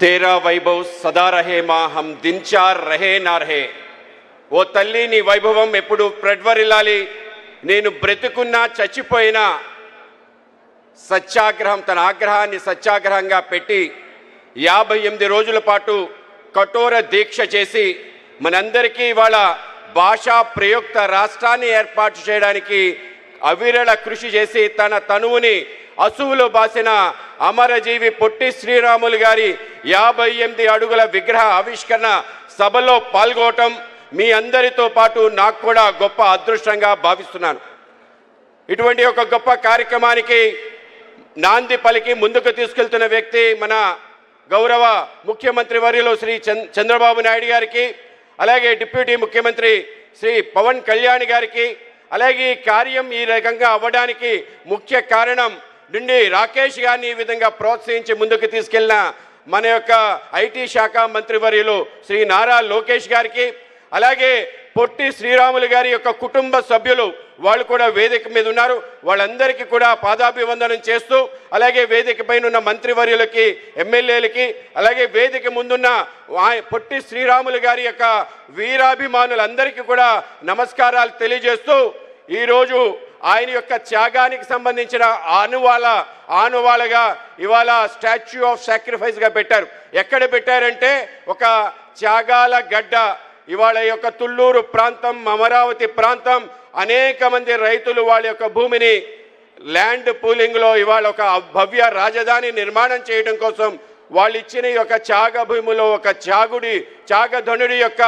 तेरा वैभव सदा रहे माँ हम दिन चार रहे ना रहे। ఓ తల్లి నీ వైభవం ఎప్పుడు ప్రజ్వరిల్లాలి. నేను బ్రతుకున్నా చచ్చిపోయినా సత్యాగ్రహం తన ఆగ్రహాన్ని సత్యాగ్రహంగా పెట్టి 58 రోజుల పాటు కఠోర దీక్ష చేసి మనందరికీ ఇవాళ భాషా ప్రయుక్త రాష్ట్రాన్ని ఏర్పాటు చేయడానికి అవిరళ కృషి చేసి తన తనువుని అసువులో బాసిన అమరజీవి పొట్టి శ్రీరాములు గారి 58 అడుగుల విగ్రహ ఆవిష్కరణ సభలో పాల్గొనటం మీ అందరితో పాటు నాకు కూడా గొప్ప అదృష్టంగా భావిస్తున్నాను. ఇటువంటి ఒక గొప్ప కార్యక్రమానికి నాంది పలికి ముందుకు తీసుకెళ్తున్న వ్యక్తి మన గౌరవ ముఖ్యమంత్రి వర్యులు శ్రీ చంద్రబాబు నాయుడు గారికి, అలాగే డిప్యూటీ ముఖ్యమంత్రి శ్రీ పవన్ కళ్యాణ్ గారికి, అలాగే ఈ కార్యం ఈ రకంగా అవ్వడానికి ముఖ్య కారణం నుండి రాకేష్ గారిని ఈ విధంగా ప్రోత్సహించి ముందుకు తీసుకెళ్లిన మన యొక్క ఐటీ శాఖ మంత్రివర్యులు శ్రీ నారా లోకేష్ గారికి, అలాగే పొట్టి శ్రీరాములు గారి యొక్క కుటుంబ సభ్యులు వాళ్ళు కూడా వేదిక మీద ఉన్నారు. వాళ్ళందరికీ కూడా పాదాభివందనం చేస్తూ, అలాగే వేదిక పైన ఉన్న మంత్రివర్యులకి, ఎమ్మెల్యేలకి, అలాగే వేదిక ముందున్న పొట్టి శ్రీరాములు గారి యొక్క వీరాభిమానులందరికీ కూడా నమస్కారాలు తెలియజేస్తూ, ఈరోజు ఆయన యొక్క త్యాగానికి సంబంధించిన ఆనువాలుగా ఇవాళ స్టాచ్యూ ఆఫ్ సాక్రిఫైస్గా పెట్టారు. ఎక్కడ పెట్టారంటే ఒక త్యాగాల గడ్డ. ఇవాళ యొక్క తుళ్ళూరు ప్రాంతం, అమరావతి ప్రాంతం అనేక మంది రైతులు వాళ్ళ యొక్క భూమిని ల్యాండ్ పూలింగ్లో ఇవాళ ఒక భవ్య రాజధాని నిర్మాణం చేయడం కోసం వాళ్ళు ఇచ్చిన ఈ యొక్క త్యాగ భూమిలో ఒక త్యాగధనుడి యొక్క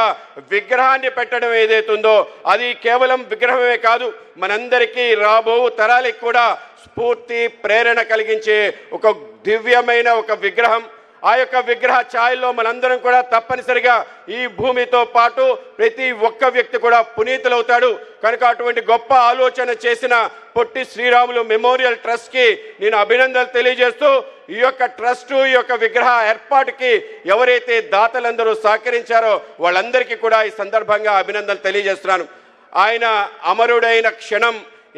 విగ్రహాన్ని పెట్టడం ఏదైతుందో అది కేవలం విగ్రహమే కాదు, మనందరికీ రాబో తరాలకు కూడా స్ఫూర్తి ప్రేరణ కలిగించే ఒక దివ్యమైన ఒక విగ్రహం. ఆ యొక్క విగ్రహ ఛాయల్లో మనందరం కూడా తప్పనిసరిగా ఈ భూమితో పాటు ప్రతి ఒక్క వ్యక్తి కూడా పునీతులవుతాడు. కనుక అటువంటి గొప్ప ఆలోచన చేసిన పొట్టి శ్రీరాములు మెమోరియల్ ట్రస్ట్కి నేను అభినందనలు తెలియజేస్తూ, ఈ యొక్క ట్రస్టు ఈ యొక్క విగ్రహ ఏర్పాటుకి ఎవరైతే దాతలందరూ సహకరించారో వాళ్ళందరికీ కూడా ఈ సందర్భంగా అభినందనలు తెలియజేస్తున్నాను. ఆయన అమరుడైన క్షణం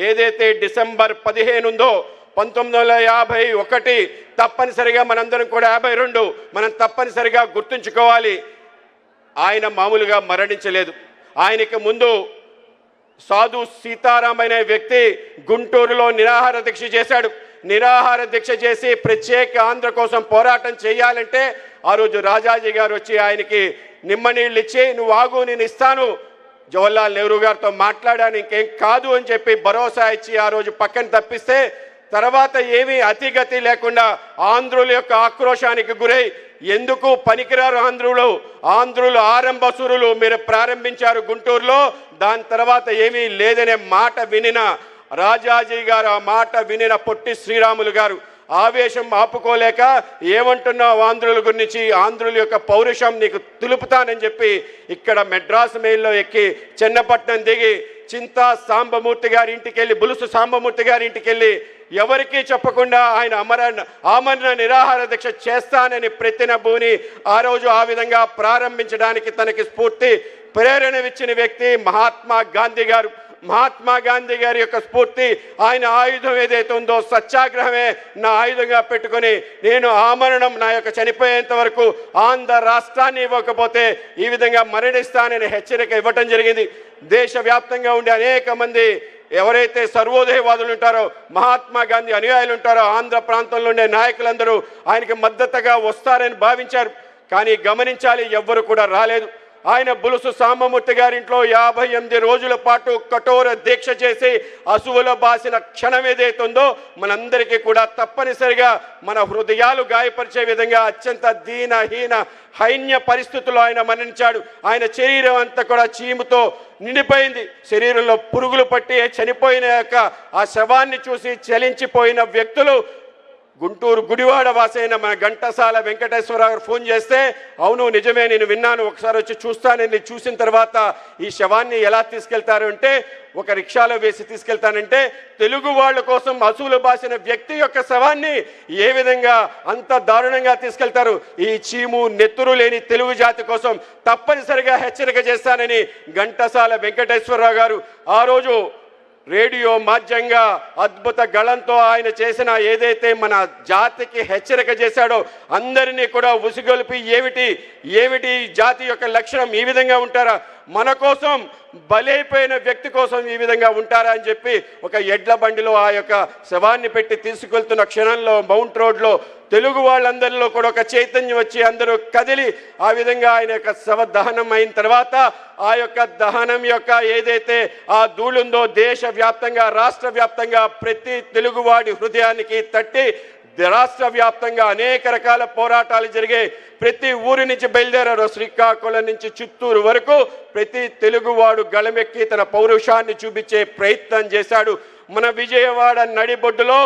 ఏదైతే డిసెంబర్ 15 ఉందో 1951 తప్పనిసరిగా మనందరం కూడా 52 మనం తప్పనిసరిగా గుర్తుంచుకోవాలి. ఆయన మామూలుగా మరణించలేదు. ఆయనకి ముందు సాధు సీతారాం అనే వ్యక్తి గుంటూరులో నిరాహార దీక్ష చేశాడు. నిరాహార దీక్ష చేసి ప్రత్యేక ఆంధ్ర కోసం పోరాటం చేయాలంటే ఆ రోజు రాజాజీ గారు వచ్చి ఆయనకి నిమ్మనీళ్ళు ఇచ్చి, నువ్వు ఆగు నేను ఇస్తాను, జవహర్లాల్ నెహ్రూ గారితో మాట్లాడాను, ఇంకేం కాదు అని చెప్పి భరోసా ఇచ్చి ఆ రోజు పక్కన తప్పిస్తే తర్వాత ఏమీ అతిగతి లేకుండా ఆంధ్రుల యొక్క ఆక్రోశానికి గురై ఎందుకు పనికిరారు ఆంధ్రులు ఆరంభసురులు మీరు ప్రారంభించారు గుంటూరులో, దాని తర్వాత ఏమీ లేదనే మాట వినిన రాజాజీ గారు, ఆ మాట వినిన పొట్టి శ్రీరాములు గారు ఆవేశం ఆపుకోలేక ఏమంటున్నావు ఆంధ్రుల గురించి, ఆంధ్రుల యొక్క పౌరుషం నీకు తెలుపుతానని చెప్పి ఇక్కడ మెడ్రాస్ మెయిల్లో ఎక్కి చెన్నపట్నం దిగి చింతా సాంబమూర్తి గారి ఇంటికి వెళ్ళి, బులుసు సాంబమూర్తి గారి ఇంటికి వెళ్ళి ఎవరికీ చెప్పకుండా ఆయన ఆమరణ నిరాహార దీక్ష చేస్తానని ప్రతినబూని ఆ రోజు ఆ విధంగా ప్రారంభించడానికి తనకి స్ఫూర్తి ప్రేరణ ఇచ్చిన వ్యక్తి మహాత్మా గాంధీ గారు. మహాత్మా గాంధీ గారి యొక్క స్ఫూర్తి, ఆయన ఆయుధం ఏదైతే ఉందో సత్యాగ్రహమే నా ఆయుధంగా పెట్టుకొని నేను ఆమరణం నా యొక్క చనిపోయేంత వరకు ఆంధ్ర రాష్ట్రాన్ని ఇవ్వకపోతే ఈ విధంగా మరణిస్తానని హెచ్చరిక ఇవ్వటం జరిగింది. దేశవ్యాప్తంగా ఉండే అనేక మంది ఎవరైతే సర్వోదయవాదులు ఉంటారో, మహాత్మా గాంధీ అనుయాయులు ఉంటారో, ఆంధ్ర ప్రాంతంలో ఉండే నాయకులందరూ ఆయనకి మద్దతుగా వస్తారని భావించారు. కానీ గమనించాలి, ఎవ్వరు కూడా రాలేదు. ఆయన బులుసు సాంబమూర్తి గారింట్లో 58 రోజుల పాటు కఠోర దీక్ష చేసి అసువుల బాసిన క్షణం ఏదైతుందో మనందరికీ కూడా తప్పనిసరిగా మన హృదయాలు గాయపరిచే విధంగా అత్యంత దీనహీన హైన్య పరిస్థితుల్లో ఆయన మరణించాడు. ఆయన శరీరం అంతా కూడా చీముతో నిండిపోయింది. శరీరంలో పురుగులు పట్టి చనిపోయిన యొక్క ఆ శవాన్ని చూసి చలించిపోయిన వ్యక్తులు గుంటూరు గుడివాడ వాసైన మన ఘంటసాల వెంకటేశ్వరరావు గారు ఫోన్ చేస్తే, అవును నిజమే నేను విన్నాను, ఒకసారి వచ్చి చూస్తానని, చూసిన తర్వాత ఈ శవాన్ని ఎలా తీసుకెళ్తారు అంటే ఒక రిక్షాలో వేసి తీసుకెళ్తానంటే తెలుగు వాళ్ళ కోసం అసూలు బాసిన వ్యక్తి యొక్క శవాన్ని ఏ విధంగా అంత దారుణంగా తీసుకెళ్తారు, ఈ చీము నెత్తురు లేని తెలుగు జాతి కోసం తప్పనిసరిగా హెచ్చరిక చేస్తానని ఘంటసాల వెంకటేశ్వరరావు గారు ఆ రోజు రేడియో మాధ్యంగా అద్భుత గళంతో ఆయన చేసిన ఏదైతే మన జాతికి హెచ్చరిక చేశాడో అందరినీ కూడా ఉసిగొలిపి ఏమిటి జాతి యొక్క లక్షణం ఈ విధంగా ఉంటారా, మన కోసం బలైపోయిన వ్యక్తి కోసం ఈ విధంగా ఉంటారా అని చెప్పి ఒక ఎడ్ల బండిలో ఆ యొక్క శవాన్ని పెట్టి తీసుకెళ్తున్న క్షణంలో మౌంట్ రోడ్లో తెలుగు వాళ్ళందరిలో కూడా ఒక చైతన్యం వచ్చి అందరూ కదిలి ఆ విధంగా ఆయన యొక్క శవ దహనం అయిన తర్వాత ఆ యొక్క దహనం యొక్క ఏదైతే ఆ ధూళుందో దేశవ్యాప్తంగా రాష్ట్ర వ్యాప్తంగా ప్రతి తెలుగువాడి హృదయానికి తట్టి రాష్ట్ర వ్యాప్తంగా అనేక రకాల పోరాటాలు జరిగాయి. ప్రతి ఊరి నుంచి బయలుదేరారు, శ్రీకాకుళం నుంచి చిత్తూరు వరకు ప్రతి తెలుగువాడు గళమెక్కి తన పౌరుషాన్ని చూపించే ప్రయత్నం చేశాడు. మన విజయవాడ నడిబొడ్డులో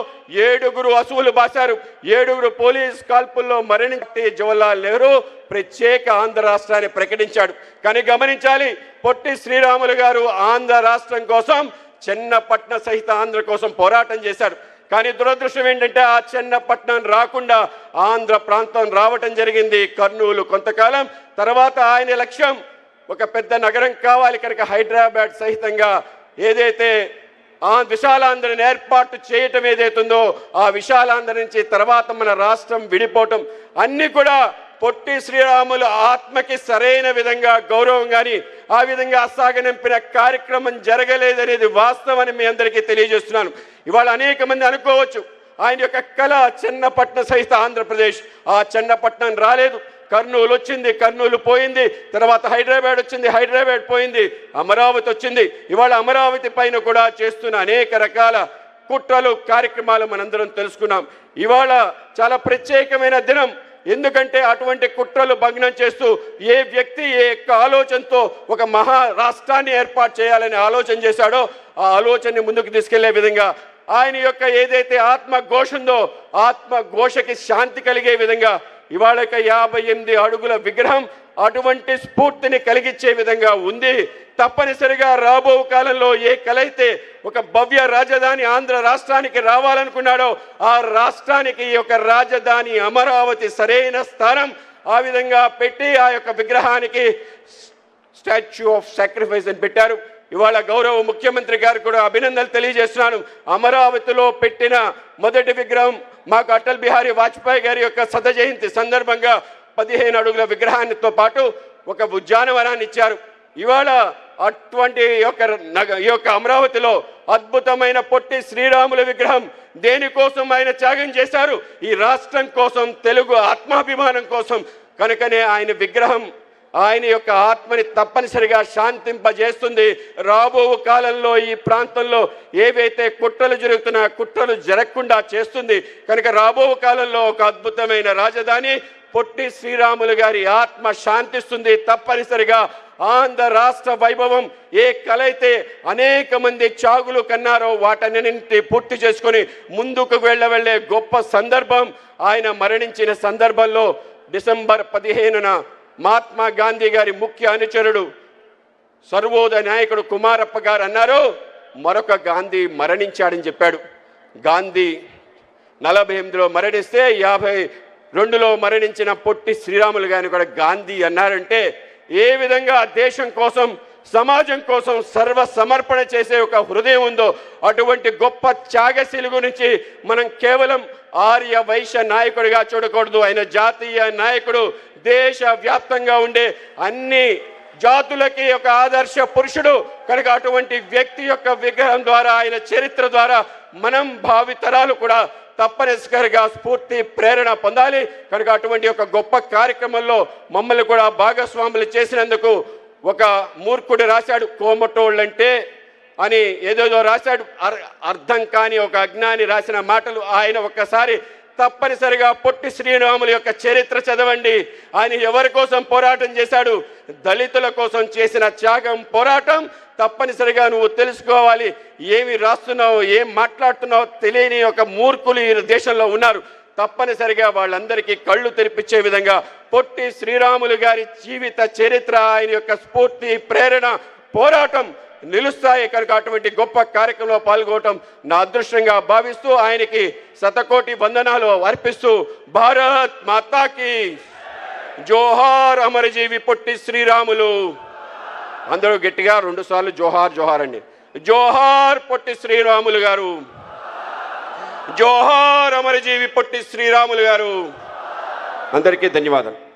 7 అసువులు బాశారు. 7 పోలీస్ కాల్పుల్లో మరణించి జవహర్లాల్ నెహ్రూ ప్రత్యేక ఆంధ్ర రాష్ట్రాన్ని ప్రకటించాడు. కానీ గమనించాలి, పొట్టి శ్రీరాములు గారు ఆంధ్ర రాష్ట్రం కోసం చెన్నపట్న సహిత ఆంధ్ర కోసం పోరాటం చేశాడు. కానీ దురదృష్టం ఏంటంటే ఆ చెన్నపట్నం రాకుండా ఆంధ్ర ప్రాంతం రావటం జరిగింది. కర్నూలు కొంతకాలం తర్వాత ఆయన లక్ష్యం ఒక పెద్ద నగరం కావాలి కనుక హైదరాబాద్ సహితంగా ఏదైతే ఆ విశాలాంధ్రని ఏర్పాటు చేయటం ఏదైతుందో ఆ విశాలాంధ్ర నుంచి తర్వాత మన రాష్ట్రం విడిపోవటం అన్నీ కూడా పొట్టి శ్రీరాములు ఆత్మకి సరైన విధంగా గౌరవం కానీ ఆ విధంగా సాగనింపిన కార్యక్రమం జరగలేదనేది వాస్తవాన్ని మీ అందరికీ తెలియజేస్తున్నాను. ఇవాళ అనేక మంది అనుకోవచ్చు ఆయన యొక్క కళ చెన్నపట్నం సహిత ఆంధ్రప్రదేశ్, ఆ చెన్నపట్నం రాలేదు, కర్నూలు వచ్చింది, కర్నూలు పోయింది, తర్వాత హైదరాబాద్ వచ్చింది, హైదరాబాద్ పోయింది, అమరావతి వచ్చింది. ఇవాళ అమరావతి పైన కూడా చేస్తున్న అనేక రకాల కుట్రలు కార్యక్రమాలు మనందరం తెలుసుకున్నాం. ఇవాళ చాలా ప్రత్యేకమైన దినం. ఎందుకంటే అటువంటి కుట్రలు భగ్నం చేస్తూ ఏ వ్యక్తి ఏ యొక్క ఆలోచనతో ఒక మహా రాష్ట్రాన్ని ఏర్పాటు చేయాలని ఆలోచన చేశాడో ఆ ఆలోచనని ముందుకు తీసుకెళ్లే విధంగా ఆయన యొక్క ఏదైతే ఆత్మఘోష ఉందో ఆత్మఘోషకి శాంతి కలిగే విధంగా ఇవాళ 58 అడుగుల విగ్రహం అటువంటి స్ఫూర్తిని కలిగించే విధంగా ఉంది. తప్పనిసరిగా రాబో కాలంలో ఏ కలైతే ఒక భవ్య రాజధాని ఆంధ్ర రాష్ట్రానికి రావాలనుకున్నాడో ఆ రాష్ట్రానికి ఈ యొక్క రాజధాని అమరావతి సరైన స్థానం ఆ విధంగా పెట్టి ఆ యొక్క విగ్రహానికి స్టాచ్యూ ఆఫ్ సాక్రిఫైస్ అని పెట్టారు. ఇవాళ గౌరవ ముఖ్యమంత్రి గారు కూడా అభినందనలు తెలియజేస్తున్నాను. అమరావతిలో పెట్టిన మొదటి విగ్రహం మాకు అటల్ బిహారీ వాజ్పేయి గారి యొక్క 100వ జయంతి సందర్భంగా 15 అడుగుల విగ్రహానితో పాటు ఒక ఉద్యానవనాన్ని ఇచ్చారు. ఇవాళ అటువంటి ఈ యొక్క అమరావతిలో అద్భుతమైన పొట్టి శ్రీరాముల విగ్రహం దేనికోసం ఆయన త్యాగం చేశారు, ఈ రాష్ట్రం కోసం, తెలుగు ఆత్మాభిమానం కోసం. కనుకనే ఆయన విగ్రహం ఆయన యొక్క ఆత్మని తప్పనిసరిగా శాంతింపజేస్తుంది. రాబో కాలంలో ఈ ప్రాంతంలో ఏవైతే కుట్రలు జరుగుతున్నా కుట్రలు జరగకుండా చేస్తుంది. కనుక రాబో కాలంలో ఒక అద్భుతమైన రాజధాని పొట్టి శ్రీరాములు గారి ఆత్మ శాంతిస్తుంది. తప్పనిసరిగా ఆంధ్ర రాష్ట్ర వైభవం ఏ కలైతే అనేక మంది త్యాగులు కన్నారో వాటన్నింటినీ పూర్తి చేసుకొని ముందుకు వెళ్ళే గొప్ప సందర్భం ఆయన మరణించిన సందర్భంలో డిసెంబర్ 15న మహాత్మా గాంధీ గారి ముఖ్య అనుచరుడు సర్వోదయ నాయకుడు కుమారప్ప గారు అన్నారు, మరొక గాంధీ మరణించాడని చెప్పాడు. గాంధీ 48లో మరణిస్తే 52లో మరణించిన పొట్టి శ్రీరాములు గారిని కూడా గాంధీ అన్నారంటే ఏ విధంగా దేశం కోసం సమాజం కోసం సర్వ సమర్పణ చేసే ఒక హృదయం ఉందో అటువంటి గొప్ప త్యాగశీలి గురించి మనం కేవలం ఆర్య వైశ్య నాయకుడిగా చూడకూడదు. ఆయన జాతీయ నాయకుడు, దేశ వ్యాప్తంగా ఉండే అన్ని జాతులకి ఒక ఆదర్శ పురుషుడు. కనుక అటువంటి వ్యక్తి యొక్క విగ్రహం ద్వారా ఆయన చరిత్ర ద్వారా మనం భావితరాలు కూడా తప్పనిసరిగా స్ఫూర్తి ప్రేరణ పొందాలి. కనుక అటువంటి ఒక గొప్ప కార్యక్రమంలో మమ్మల్ని కూడా భాగస్వాములు చేసినందుకు ఒక మూర్ఖుడు రాశాడు, కోమటోళ్ళంటే అని ఏదేదో రాశాడు, అర్థం కాని ఒక అజ్ఞాని రాసిన మాటలు. ఆయన ఒక్కసారి తప్పనిసరిగా పొట్టి శ్రీరాములు యొక్క చరిత్ర చదవండి. ఆయన ఎవరి కోసం పోరాటం చేశాడు, దళితుల కోసం చేసిన త్యాగం పోరాటం తప్పనిసరిగా నువ్వు తెలుసుకోవాలి. ఏమి రాస్తున్నావు, ఏం మాట్లాడుతున్నావు తెలియని ఒక మూర్ఖులు ఈ దేశంలో ఉన్నారు. తప్పనిసరిగా వాళ్ళందరికీ కళ్ళు తెరిపించే విధంగా పొట్టి శ్రీరాములు గారి జీవిత చరిత్ర, ఆయన యొక్క స్ఫూర్తి ప్రేరణ పోరాటం నిలుస్తాయి. కనుక అటువంటి గొప్ప కార్యక్రమంలో పాల్గొనడం నా అదృష్టంగా భావిస్తూ ఆయనకి శతకోటి వందనాలు అర్పిస్తూ భారత్ మాతాకి జోహార్, అమరజీవి పొట్టి శ్రీరాములు. అందరూ గట్టిగా 2 సార్లు జోహార్ జోహార్ అండి. జోహార్ పొట్టి శ్రీరాములు గారు, జోహార్ అమరజీవి పొట్టి శ్రీరాములు గారు. అందరికీ ధన్యవాదాలు.